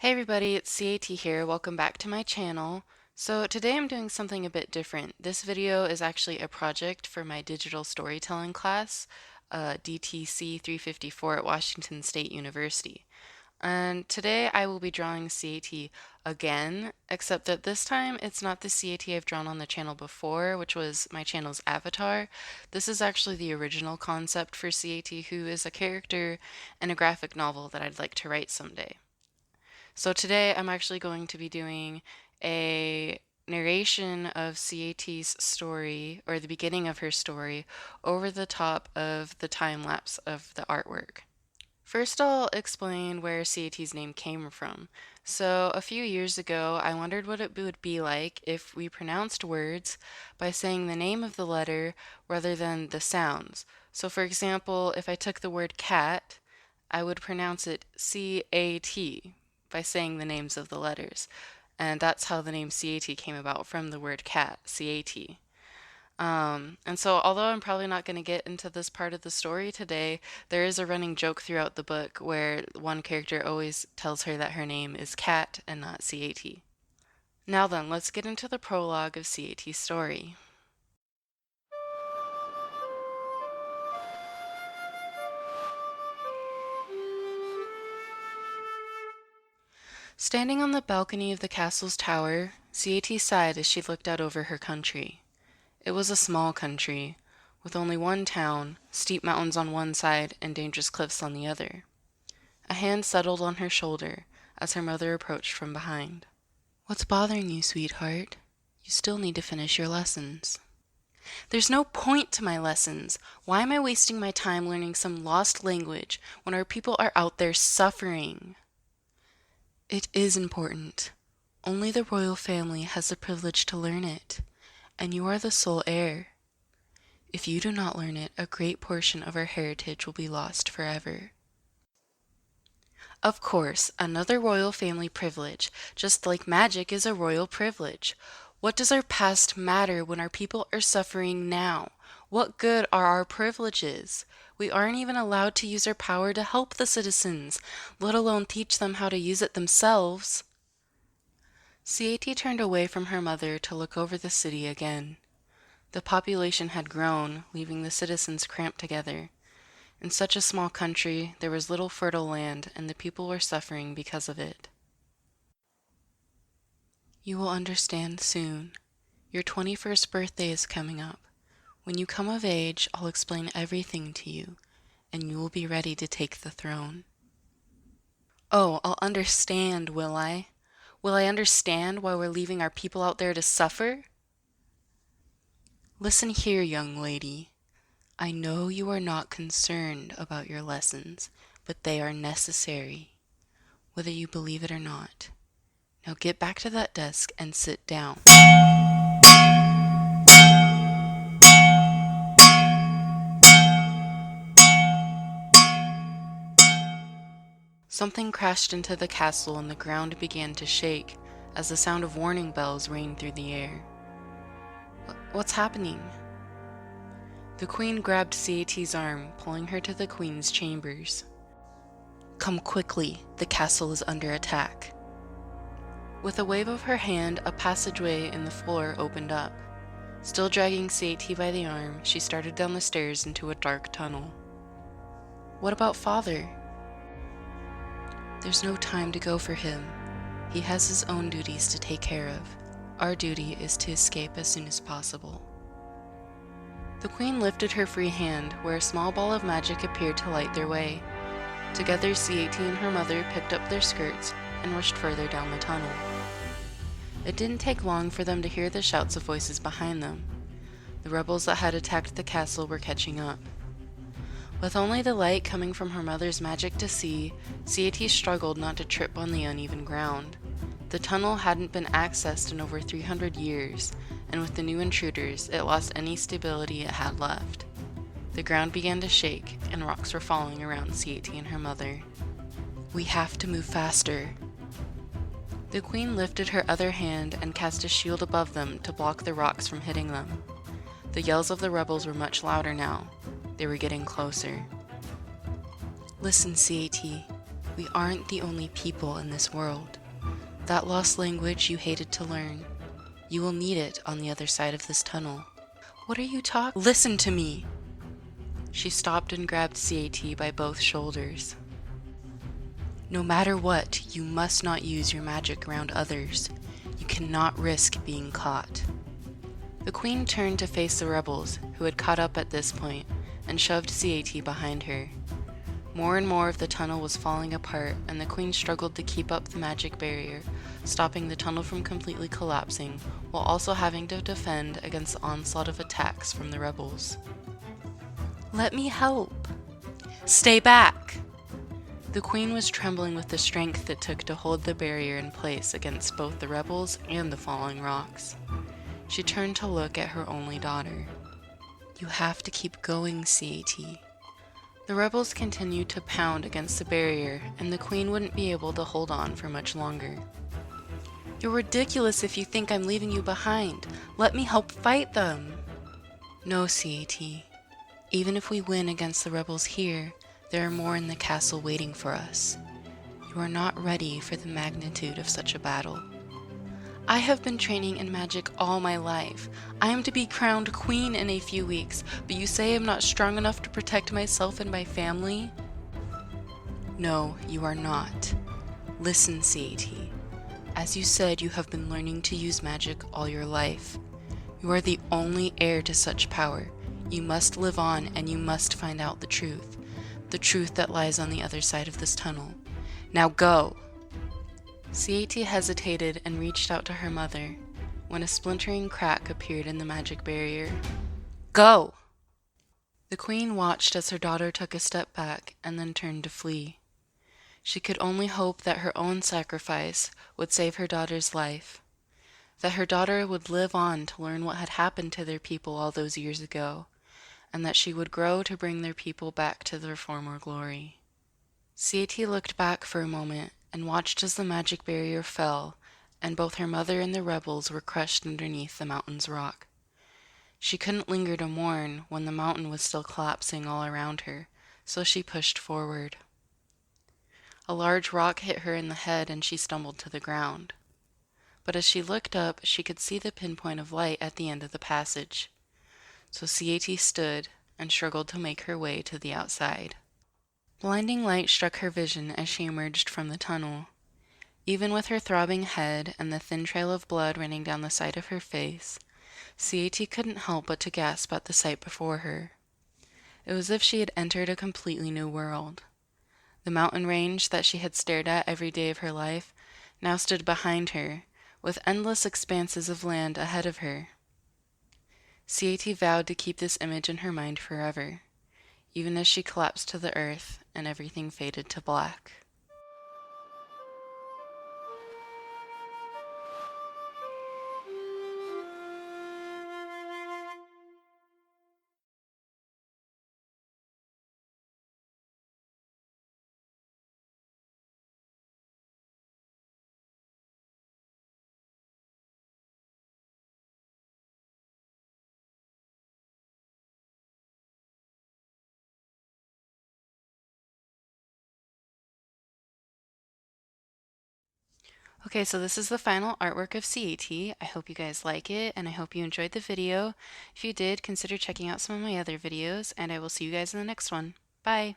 Hey everybody, it's Sieaety here. Welcome back to my channel. So today I'm doing something a bit different. This video is actually a project for my digital storytelling class, DTC 354 at Washington State University. And today I will be drawing Sieaety again, except that this time it's not the Sieaety I've drawn on the channel before, which was my channel's avatar. This is actually the original concept for Sieaety, who is a character in a graphic novel that I'd like to write someday. So today I'm actually going to be doing a narration of Sieaty's story, or the beginning of her story, over the top of the time lapse of the artwork. First, I'll explain where Sieaty's name came from. So, a few years ago, I wondered what it would be like if we pronounced words by saying the name of the letter rather than the sounds. So, for example, if I took the word cat, I would pronounce it C-A-T by saying the names of the letters. And that's how the name Sieaety came about, from the word cat, Sieaety. And so, although I'm probably not going to get into this part of the story today, there is a running joke throughout the book where one character always tells her that her name is Cat and not Sieaety. Now then, let's get into the prologue of Sieaty's story. Standing on the balcony of the castle's tower, Sieaety sighed as she looked out over her country. It was a small country, with only one town, steep mountains on one side and dangerous cliffs on the other. A hand settled on her shoulder as her mother approached from behind. "What's bothering you, sweetheart? You still need to finish your lessons." "There's no point to my lessons. Why am I wasting my time learning some lost language when our people are out there suffering?" "It is important. Only the royal family has the privilege to learn it, and you are the sole heir. If you do not learn it, a great portion of our heritage will be lost forever." Of course, another royal family privilege, just like magic is a royal privilege. What does our past matter when our people are suffering now? What good are our privileges? We aren't even allowed to use our power to help the citizens, let alone teach them how to use it themselves. Sieaety turned away from her mother to look over the city again. The population had grown, leaving the citizens cramped together. In such a small country, there was little fertile land, and the people were suffering because of it. "You will understand soon. Your 21st birthday is coming up. When you come of age, I'll explain everything to you, and you will be ready to take the throne." "Oh, I'll understand, will I? Will I understand why we're leaving our people out there to suffer?" "Listen here, young lady. I know you are not concerned about your lessons, but they are necessary, whether you believe it or not. Now get back to that desk and sit down." Something crashed into the castle and the ground began to shake as the sound of warning bells rang through the air. "What's happening?" The queen grabbed Sieaty's arm, pulling her to the queen's chambers. "Come quickly, the castle is under attack." With a wave of her hand, a passageway in the floor opened up. Still dragging Sieaety by the arm, she started down the stairs into a dark tunnel. "What about father?" "There's no time to go for him. He has his own duties to take care of. Our duty is to escape as soon as possible." The queen lifted her free hand, where a small ball of magic appeared to light their way. Together, Sieaety and her mother picked up their skirts and rushed further down the tunnel. It didn't take long for them to hear the shouts of voices behind them. The rebels that had attacked the castle were catching up. With only the light coming from her mother's magic to see, Sieaety struggled not to trip on the uneven ground. The tunnel hadn't been accessed in over 300 years, and with the new intruders, it lost any stability it had left. The ground began to shake, and rocks were falling around Sieaety and her mother. "We have to move faster." The queen lifted her other hand and cast a shield above them to block the rocks from hitting them. The yells of the rebels were much louder now. They were getting closer. "Listen, Sieaety. We aren't the only people in this world. That lost language you hated to learn, you will need it on the other side of this tunnel. What are you talking? Listen to me! She stopped and grabbed Sieaety by both shoulders. No matter what, you must not use your magic around others. You cannot risk being caught. The queen turned to face the rebels, who had caught up at this point, and shoved Sieaety behind her. More and more of the tunnel was falling apart, and the queen struggled to keep up the magic barrier, stopping the tunnel from completely collapsing, while also having to defend against the onslaught of attacks from the rebels. Let me help! Stay back! The queen was trembling with the strength it took to hold the barrier in place against both the rebels and the falling rocks. She turned to look at her only daughter. You have to keep going, Sieaety. The rebels continued to pound against the barrier, and the queen wouldn't be able to hold on for much longer. You're ridiculous if you think I'm leaving you behind. Let me help fight them. No, Sieaety. Even if we win against the rebels here, there are more in the castle waiting for us. You are not ready for the magnitude of such a battle. I have been training in magic all my life. I am to be crowned queen in a few weeks, but you say I'm not strong enough to protect myself and my family? No, you are not. Listen, Sieaety. As you said, you have been learning to use magic all your life. You are the only heir to such power. You must live on, and you must find out the truth that lies on the other side of this tunnel. Now go! Sieaety hesitated and reached out to her mother, when a splintering crack appeared in the magic barrier. Go! The queen watched as her daughter took a step back and then turned to flee. She could only hope that her own sacrifice would save her daughter's life, that her daughter would live on to learn what had happened to their people all those years ago, and that she would grow to bring their people back to their former glory. Sieaety looked back for a moment and watched as the magic barrier fell, and both her mother and the rebels were crushed underneath the mountain's rock. She couldn't linger to mourn when the mountain was still collapsing all around her, so she pushed forward. A large rock hit her in the head and she stumbled to the ground. But as she looked up, she could see the pinpoint of light at the end of the passage. So Sieaety stood and struggled to make her way to the outside. Blinding light struck her vision as she emerged from the tunnel. Even with her throbbing head and the thin trail of blood running down the side of her face, Sieaety couldn't help but to gasp at the sight before her. It was as if she had entered a completely new world. The mountain range that she had stared at every day of her life now stood behind her, with endless expanses of land ahead of her. Sieaety vowed to keep this image in her mind forever, even as she collapsed to the earth and everything faded to black. Okay, so this is the final artwork of Sieaety. I hope you guys like it, and I hope you enjoyed the video. If you did, consider checking out some of my other videos, and I will see you guys in the next one. Bye!